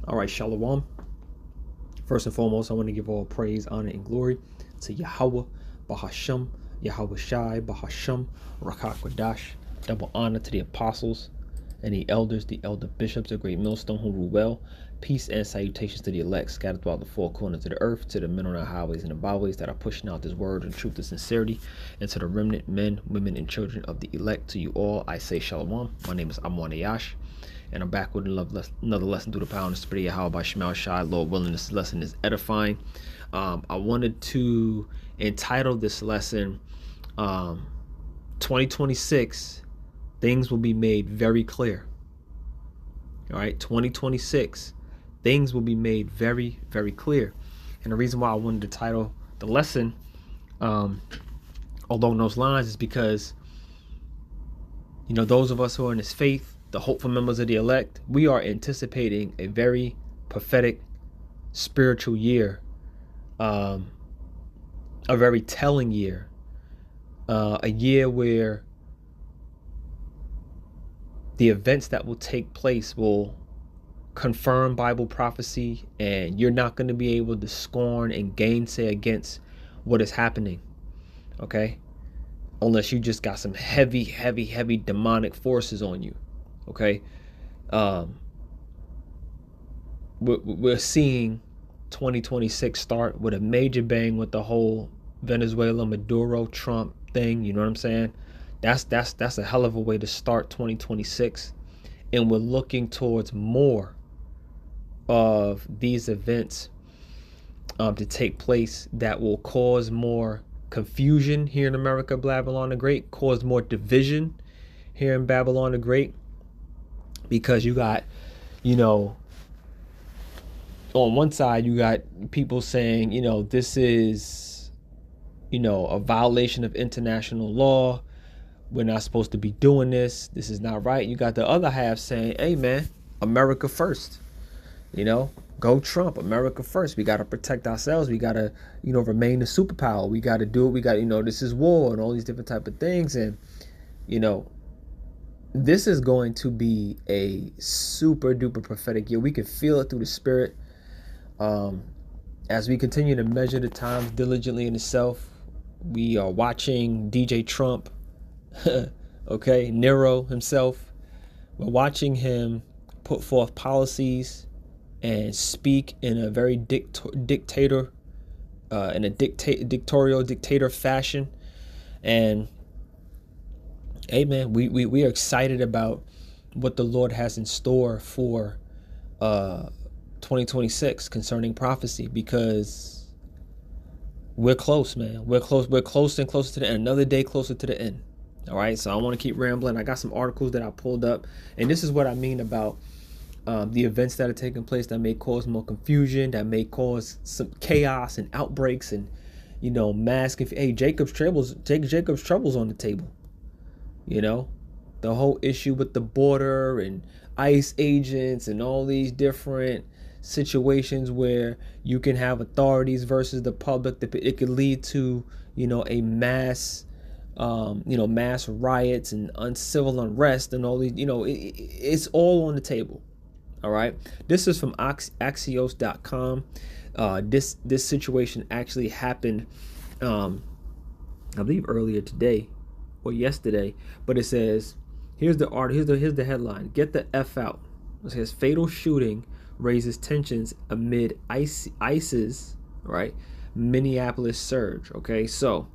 All right, Shalom. First and foremost, I want to give all praise, honor, and glory to Yahawah, Bahasham, Yahawashi, Bahasham, Rakak Kwadash. Double honor to the apostles and the elders, the elder bishops of Great Millstone who rule well. Peace and salutations to the elect scattered throughout the four corners of the earth, to the men on the highways and the byways that are pushing out this word and truth and sincerity, and to the remnant men, women, and children of the elect. To you all, I say Shalom. My name is Ahmawan Ahyash, and I'm back with another lesson through the power and the spirit of Yahweh by Shema Shai. Lord willing, this lesson is edifying. I wanted to entitle this lesson 2026, things will be made very clear. All right, 2026, things will be made very, very clear. And the reason why I wanted to title the lesson along those lines is because, you know, those of us who are in this faith, the hopeful members of the elect, we are anticipating a very prophetic spiritual year, a very telling year, a year where the events that will take place will confirm Bible prophecy, and you're not going to be able to scorn and gainsay against what is happening, okay? Unless you just got some heavy demonic forces on you, okay? We're seeing 2026 start with a major bang with the whole Venezuela, Maduro, Trump thing, you know what I'm saying? That's a hell of a way to start 2026, and we're looking towards more of these events to take place that will cause more confusion here in America, Babylon the Great, cause more division here in Babylon the Great, because you got, you know, on one side you got people saying, you know, this is, you know, a violation of international law. We're not supposed to be doing this. This is not right. You got the other half saying, hey, man, America first. You know, go Trump, America first. We got to protect ourselves. We got to, you know, remain the superpower. We got to do it. We got, you know, this is war and all these different type of things. And, you know, this is going to be a super duper prophetic year. We can feel it through the spirit. As we continue to measure the times diligently in itself, we are watching DJ Trump. Okay, Nero himself. We're watching him put forth policies and speak in a very dictatorial dictator fashion. And hey, man, we are excited about what the Lord has in store for 2026 concerning prophecy, because we're close, man. We're close and closer to the end. Another day closer to the end. All right, so I want to keep rambling. I got some articles that I pulled up, and this is what I mean about the events that are taking place that may cause more confusion, that may cause some chaos and outbreaks, and, you know, hey, Jacob's troubles on the table. You know, the whole issue with the border and ICE agents and all these different situations where you can have authorities versus the public. That it could lead to, you know, a mass riots and uncivil unrest and all these, you know, it's all on the table. All right. This is from Axios.com. This situation actually happened, I believe earlier today or yesterday, but it says, here's the headline. Get the F out. It says fatal shooting raises tensions amid ISIS's, right, Minneapolis surge. Okay. So,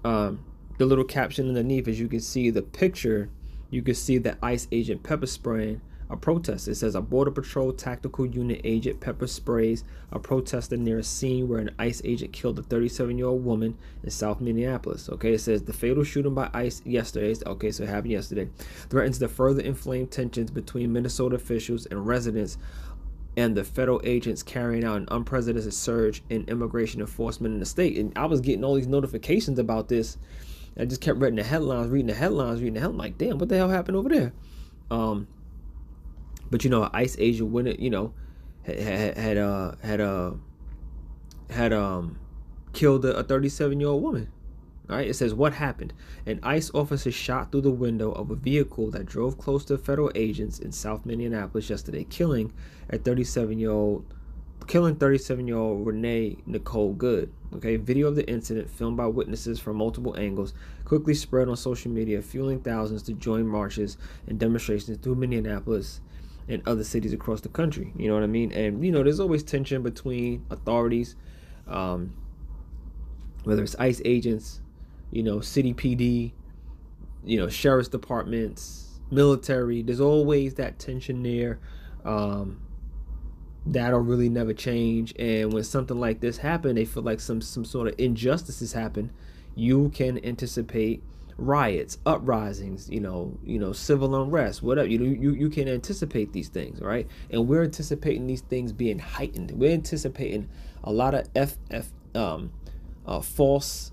the little caption underneath, as you can see the picture, you can see the ICE agent pepper spraying a protester. It says a Border Patrol tactical unit agent pepper sprays a protester near a scene where an ICE agent killed a 37-year-old woman in South Minneapolis. Okay, it says the fatal shooting by ICE yesterday, okay, so it happened yesterday, threatens to further inflame tensions between Minnesota officials and residents and the federal agents carrying out an unprecedented surge in immigration enforcement in the state. And I was getting all these notifications about this. I just kept reading the headlines, like, damn, what the hell happened over there? But, you know, an ICE agent, when it, you know, had killed a 37-year-old woman. All right, it says, what happened? An ICE officer shot through the window of a vehicle that drove close to federal agents in South Minneapolis yesterday, killing 37-year-old Renee Nicole Good. Okay, video of the incident, filmed by witnesses from multiple angles, quickly spread on social media, fueling thousands to join marches and demonstrations through Minneapolis and other cities across the country. You know what I mean? And, there's always tension between authorities, whether it's ICE agents, city PD, sheriff's departments, military. There's always that tension there. That'll really never change. And when something like this happens, they feel like some sort of injustices happen. You can anticipate riots, uprisings, civil unrest, whatever. You can anticipate these things, right? And we're anticipating these things being heightened. We're anticipating a lot of false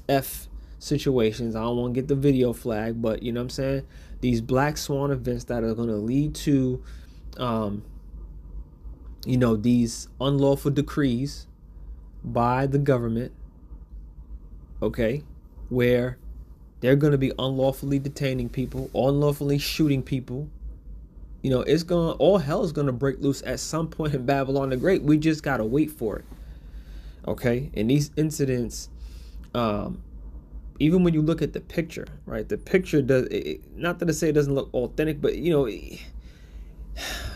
F situations. I don't want to get the video flag, but you know what I'm saying? These black swan events that are going to lead to, these unlawful decrees by the government, okay, where they're going to be unlawfully detaining people, unlawfully shooting people. All hell is going to break loose at some point in Babylon the Great. We just got to wait for it. Okay, and these incidents, even when you look at the picture, right? The picture does not that I say it doesn't look authentic, but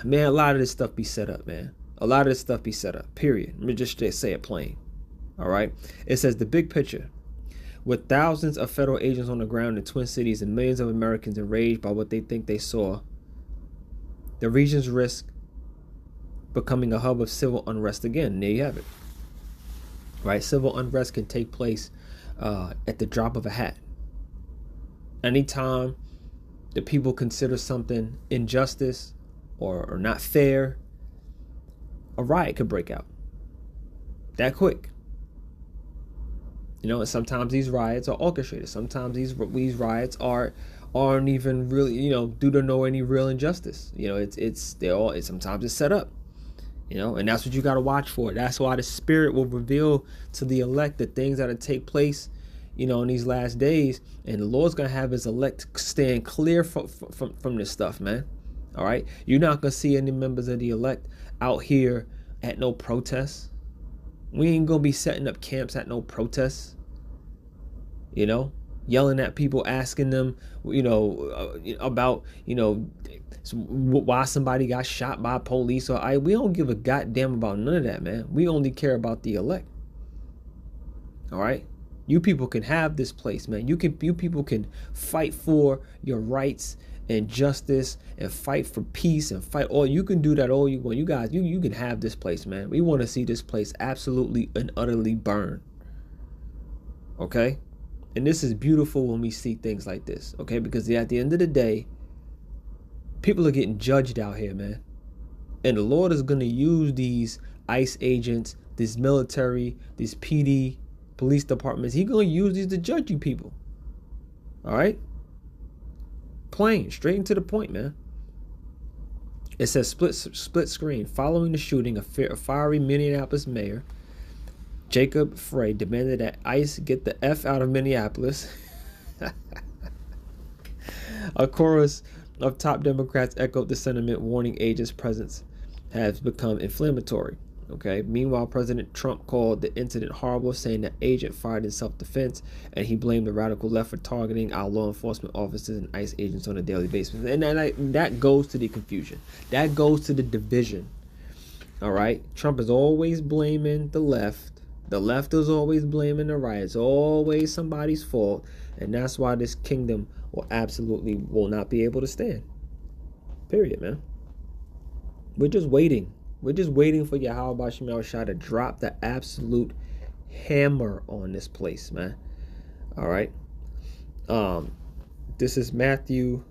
man, a lot of this stuff be set up, man. A lot of this stuff be set up. Period. Let me just say it plain. All right. It says the big picture, with thousands of federal agents on the ground in Twin Cities and millions of Americans enraged by what they think they saw, the region's risk becoming a hub of civil unrest again. And there you have it. Right, civil unrest can take place at the drop of a hat. Anytime the people consider something injustice or not fair, a riot could break out that quick. And sometimes these riots are orchestrated. Sometimes these riots aren't even really, due to no any real injustice. Sometimes it's set up. And that's what you got to watch for. That's why the Spirit will reveal to the elect the things that will take place, in these last days. And the Lord's going to have his elect stand clear from this stuff, man. All right. You're not going to see any members of the elect out here at no protests. We ain't going to be setting up camps at no protests, yelling at people, asking them, about, why somebody got shot by police we don't give a goddamn about none of that, man. We only care about the elect. All right. You people can have this place, man. You people can fight for your rights and justice and fight for peace and fight you can do that all you want. You guys, you can have this place, man. We want to see this place absolutely and utterly burn. Okay? And this is beautiful when we see things like this, okay? Because at the end of the day, people are getting judged out here, man. And the Lord is going to use these ICE agents, this military, these PD, police departments. He's going to use these to judge you people. All right? Plain, straight and to the point, man. It says split screen. Following the shooting, a fiery Minneapolis mayor, Jacob Frey, demanded that ICE get the F out of Minneapolis. A chorus of top Democrats echoed the sentiment, warning agents' presence has become inflammatory. Okay. Meanwhile, President Trump called the incident horrible, saying the agent fired in self-defense, and he blamed the radical left for targeting our law enforcement officers and ICE agents on a daily basis. And that goes to the confusion. That goes to the division. All right. Trump is always blaming the left. The left is always blaming the right. It's always somebody's fault. And that's why this kingdom will not be able to stand. Period, man. We're just waiting. We're just waiting for Yahawashi to drop the absolute hammer on this place, man. All right. This is Matthew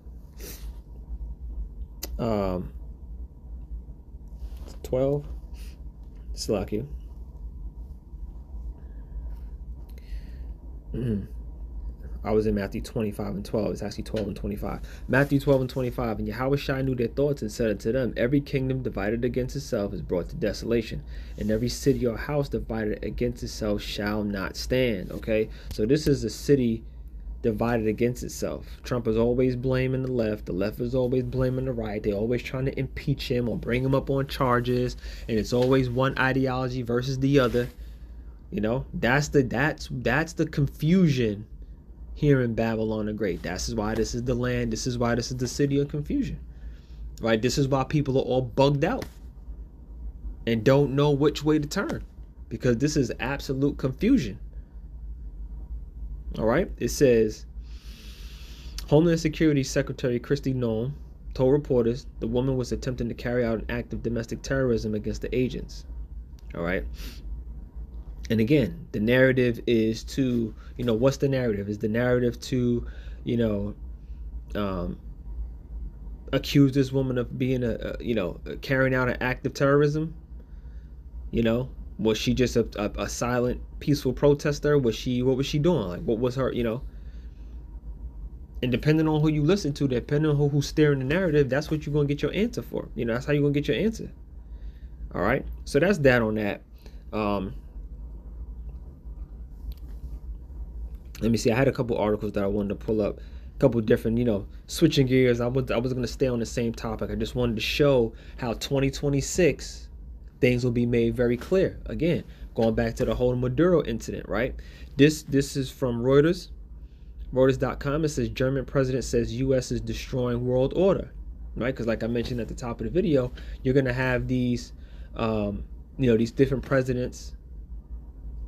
12. Slack you. I was in Matthew 25 and 12. It's actually 12 and 25. Matthew 12 and 25. And Yahawashi knew their thoughts and said unto them, every kingdom divided against itself is brought to desolation, and every city or house divided against itself shall not stand. Okay, so this is a city divided against itself. Trump is always blaming the left is always blaming the right. They're always trying to impeach him or bring him up on charges, and it's always one ideology versus the other. You know, that's the confusion here in Babylon the Great. That's why this is the land. This is why this is the city of confusion. Right? This is why people are all bugged out and don't know which way to turn, because this is absolute confusion. All right. It says, Homeland Security Secretary Kristi Noem told reporters the woman was attempting to carry out an act of domestic terrorism against the agents. All right. And again, the narrative is to, you know, what's the narrative? Is the narrative to, you know, accuse this woman of being carrying out an act of terrorism? You know, was she just a silent, peaceful protester? What was she doing? Like, what was her, you know? And depending on who you listen to, depending on who's steering the narrative, that's what you're going to get your answer for. You know, that's how you're going to get your answer. All right. So that's that on that. Let me see. I had a couple articles that I wanted to pull up. A couple different, you know, switching gears. I was going to stay on the same topic. I just wanted to show how 2026 things will be made very clear. Again, going back to the whole Maduro incident, right? This is from Reuters, Reuters.com. It says German president says U.S. is destroying world order, right? Because like I mentioned at the top of the video, you're going to have these, these different presidents,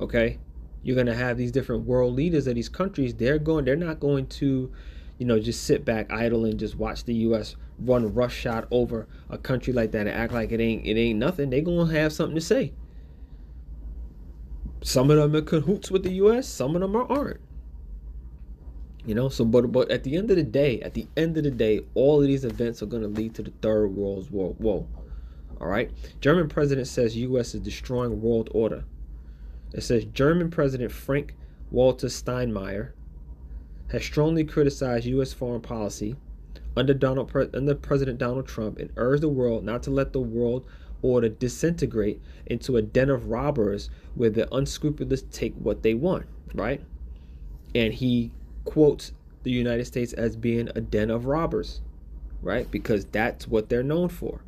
okay? You're going to have these different world leaders of these countries. They're not going to, you know, just sit back idle and just watch the U.S. run roughshod over a country like that and act like it ain't nothing. They're going to have something to say. Some of them are cahoots with the U.S. Some of them aren't. You know, so but at the end of the day, all of these events are going to lead to the Third World War. Whoa. All right. German president says U.S. is destroying world order. It says German President Frank-Walter Steinmeier has strongly criticized U.S. foreign policy under President Donald Trump and urged the world not to let the world order disintegrate into a den of robbers where the unscrupulous take what they want, right? And he quotes the United States as being a den of robbers, right? Because that's what they're known for,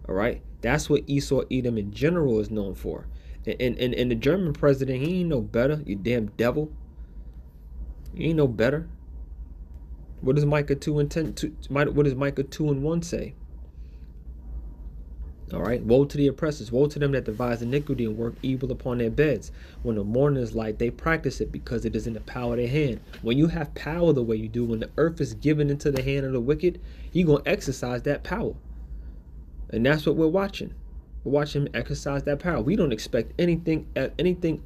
all right? That's what Esau Edom in general is known for. And the German president, he ain't no better, you damn devil. He ain't no better. What does Micah 2 and 1 say? All right. Woe to the oppressors. Woe to them that devise iniquity and work evil upon their beds. When the morning is light, they practice it because it is in the power of their hand. When you have power the way you do, when the earth is given into the hand of the wicked, you're going to exercise that power. And that's what we're watching. We're watching him exercise that power. We don't expect anything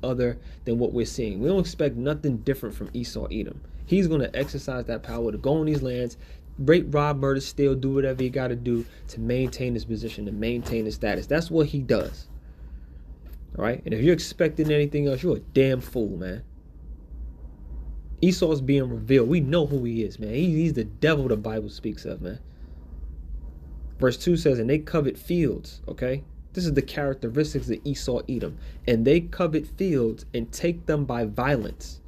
other than what we're seeing. We don't expect nothing different from Esau Edom. He's going to exercise that power to go on these lands, rape, rob, murder, steal, do whatever he got to do to maintain his position, to maintain his status. That's what he does. All right? And if you're expecting anything else, you're a damn fool, man. Esau's being revealed. We know who he is, man. He's the devil the Bible speaks of, man. Verse 2 says, and they covet fields, okay? This is the characteristics of Esau Edom. And they covet fields and take them by violence.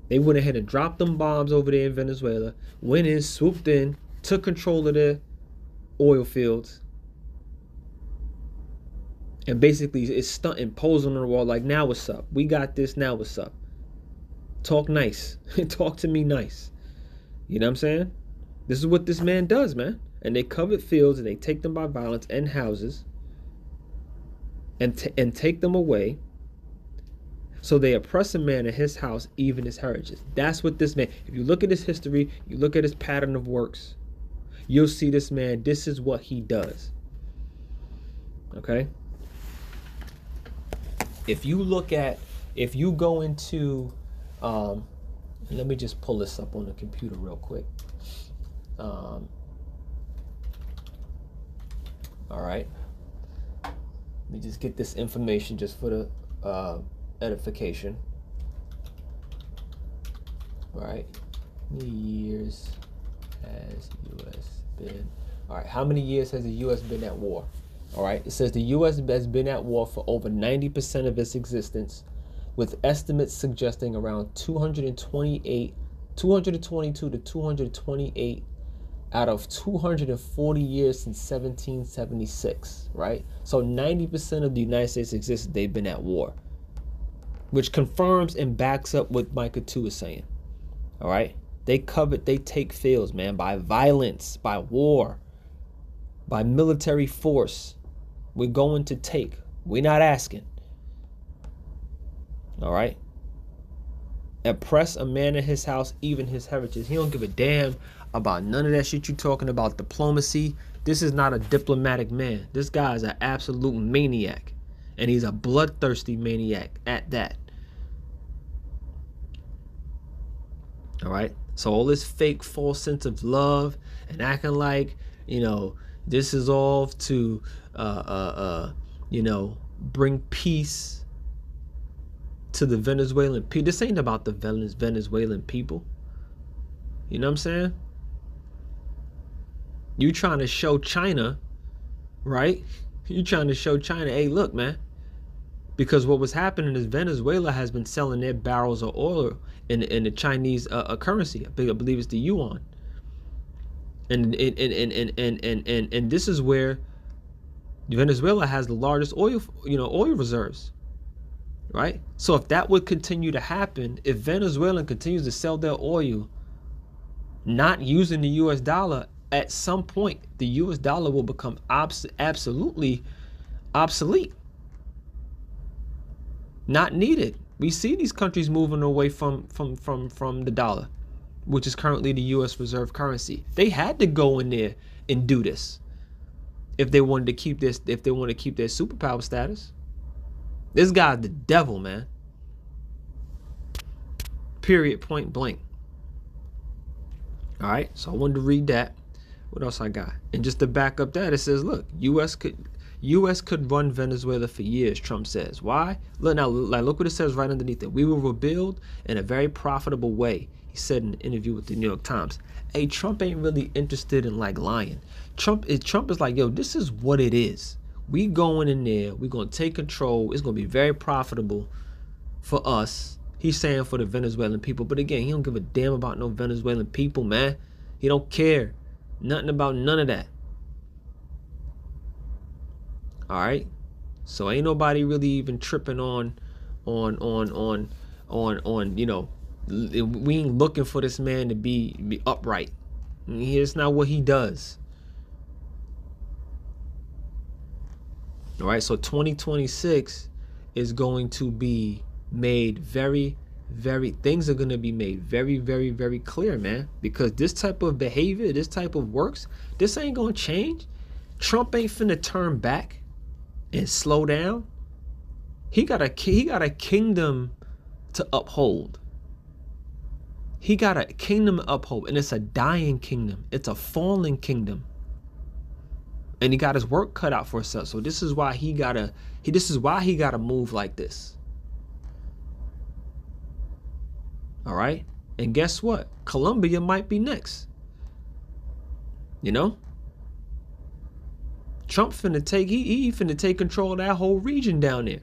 They went ahead and dropped them bombs over there in Venezuela, went in, swooped in, took control of their oil fields, and basically it's stunting, posing on the wall like, now what's up? We got this, now what's up? Talk nice. Talk to me nice. You know what I'm saying? This is what this man does, man. And they covet fields and they take them by violence and houses and take them away. So they oppress a man in his house, even his heritage. That's what this man, if you look at his history, you look at his pattern of works, you'll see this man, this is what he does. Okay? If you go into, let me just pull this up on the computer real quick. All right. Let me just get this information just for the edification. right? How many years has U.S. been? All right, how many years has the U.S. been at war? All right, it says the U.S. has been at war for over 90% of its existence, with estimates suggesting around 222 to 228 out of 240 years since 1776, right? So 90% of the United States existence, they've been at war, which confirms and backs up what Micah 2 is saying, all right? They take fields, man, by violence, by war, by military force. We're going to take. We're not asking. All right? Oppress a man in his house, even his heritage. He don't give a damn about none of that shit you talking about diplomacy. This is not a diplomatic man. This guy is an absolute maniac. And he's a bloodthirsty maniac at that. All right? So all this fake false sense of love and acting like, you know, this is all to, bring peace to the Venezuelan people. This ain't about the Venezuelan people. You know what I'm saying? You trying to show China, right? You trying to show China, hey, look, man. Because what was happening is Venezuela has been selling their barrels of oil in the Chinese currency. I believe it's the yuan. And this is where Venezuela has the largest oil reserves, right? So if that would continue to happen, if Venezuela continues to sell their oil not using the US dollar, at some point the US dollar will become absolutely obsolete. Not needed. We see these countries moving away from the dollar, which is currently the US reserve currency. They had to go in there and do this if they wanted to keep this, if they want to keep their superpower status. This guy's the devil, man. Period, point blank. All right, so I wanted to read that. What else I got? And just to back up that, it says, look, U.S. could run Venezuela for years, Trump says. Why? Look now, look what it says right underneath it. We will rebuild in a very profitable way, he said in an interview with the New York Times. Hey, Trump ain't really interested in like lying. Trump is like, yo, this is what it is. We going in there, we gonna take control. It's gonna be very profitable for us. He's saying for the Venezuelan people, but again, he don't give a damn about no Venezuelan people, man. He don't care nothing about none of that. All right, so ain't nobody really even tripping on, you know, we ain't looking for this man to be upright. It's not what he does. All right, so 2026 is going to be made things are going to be made very, very, very clear, man, because this type of behavior, this type of works, this ain't going to change. Trump ain't finna turn back and slow down. He got a kingdom to uphold. He got a kingdom to uphold, and it's a dying kingdom. It's a fallen kingdom. And he got his work cut out for himself. So this is why he gotta move like this. All right? And guess what? Colombia might be next. You know? Trump finna take control of that whole region down there.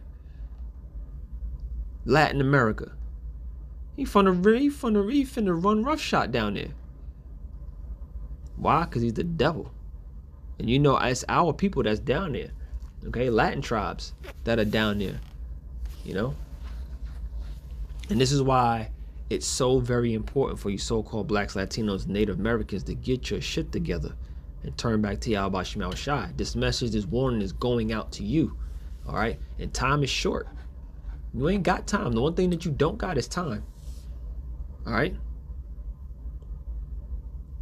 Latin America. He finna run roughshod down there. Why? Because he's the devil. And you know, it's our people that's down there. Okay? Latin tribes that are down there. You know? And this is why it's so very important for you so-called blacks, Latinos, Native Americans to get your shit together and turn back to Yahawashi. This message, this warning is going out to you. All right? And time is short. You ain't got time. The one thing that you don't got is time. All right?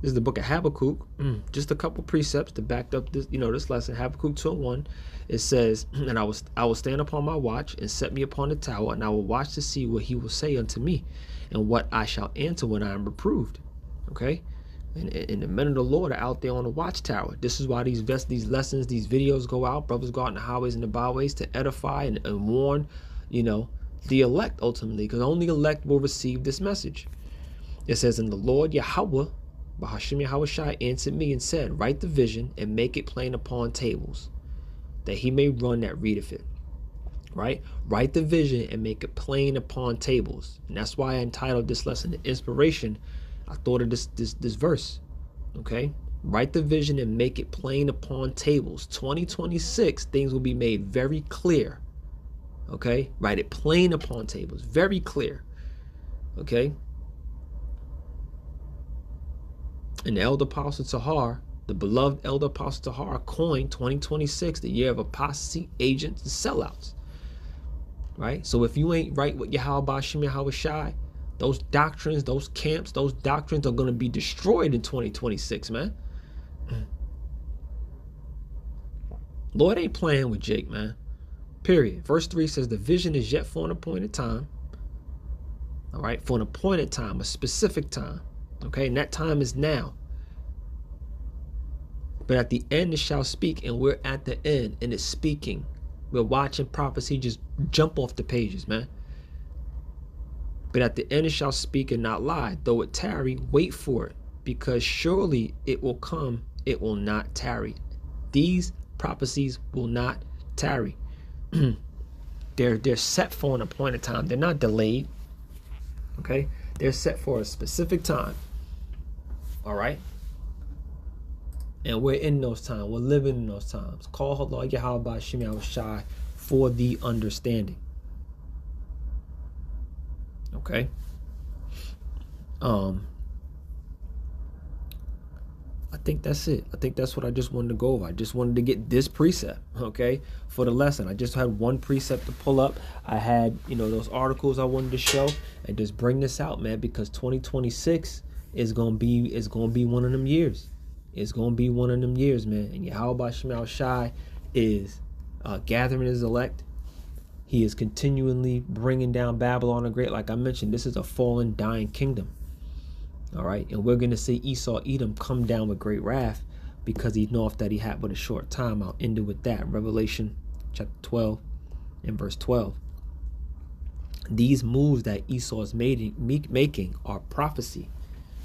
This is the book of Habakkuk. Just a couple precepts to back up this, this lesson. Habakkuk 2:1. It says, and I will stand upon my watch and set me upon the tower, and I will watch to see what he will say unto me, and what I shall answer when I am reproved. Okay? And the men of the Lord are out there on the watchtower. This is why these lessons, these videos go out. Brothers go out in the highways and the byways to edify and warn, the elect ultimately, because only elect will receive this message. It says, "And the Lord Yahawah, Bahashim Yahawashi, answered me and said, Write the vision and make it plain upon tables, that he may run that readeth it." Right? Write the vision and make it plain upon tables. And that's why I entitled this lesson "The Inspiration." I thought of this verse. Okay? Write the vision and make it plain upon tables. 2026, things will be made very clear. Okay? Write it plain upon tables. Very clear. Okay? And the elder apostle Tahar, the beloved elder apostle Tahar, coined 2026 the year of apostasy, agents, and sellouts. Right? So if you ain't right with Yahweh Bashim Yahawashi, those doctrines, those camps, those doctrines are going to be destroyed in 2026, man. Lord ain't playing with Jake, man. Period. Verse 3 says, "The vision is yet for an appointed time." All right? For an appointed time, a specific time. Okay? And that time is now. "But at the end it shall speak," and we're at the end, and it's speaking. We're watching prophecy just jump off the pages, man. "But at the end it shall speak and not lie. Though it tarry, wait for it, because surely it will come, it will not tarry." These prophecies will not tarry. They're set for an appointed time. They're not delayed. Okay? They're set for a specific time. All right? And we're in those times. We're living in those times. Kal Halal Yahawah Bashim Yahawashi for the understanding. Okay? I think that's it. I think that's what I just wanted to go over. I just wanted to get this precept, okay, for the lesson. I just had one precept to pull up. I had, those articles I wanted to show, and just bring this out, man, because 2026 is gonna be one of them years. It's gonna be one of them years, man. And Yahweh Bashim Yahawashi is gathering his elect. He is continually bringing down Babylon the Great. Like I mentioned, this is a fallen, dying kingdom. All right, and we're going to see Esau Edom come down with great wrath because he knoweth that he had but a short time. I'll end it with that. Revelation chapter 12 and verse 12. These moves that Esau is making are prophecy.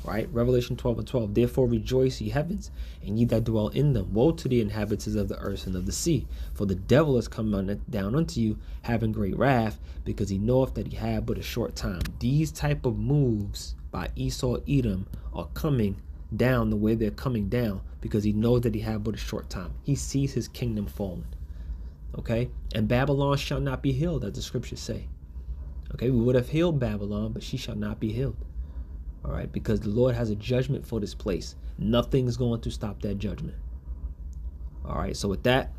Right? Revelation 12 and 12. "Therefore rejoice, ye heavens, and ye that dwell in them. Woe to the inhabitants of the earth and of the sea. For the devil is come down unto you, having great wrath, because he knoweth that he had but a short time." These type of moves by Esau Edom are coming down the way they're coming down because he knows that he had but a short time. He sees his kingdom falling. Okay? And Babylon shall not be healed, as the scriptures say. Okay? We would have healed Babylon, but she shall not be healed. All right, because the Lord has a judgment for this place. Nothing's going to stop that judgment. All right, so with that,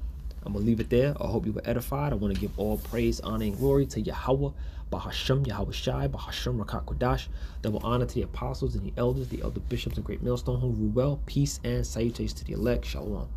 I'm going to leave it there. I hope you were edified. I want to give all praise, honor, and glory to Yahweh, Bahasham Yahawashi, Bahasham Rakakwadash. Double honor to the apostles and the elders, the elder bishops of Great Millstone, who rule well. Peace and salutations to the elect. Shalom.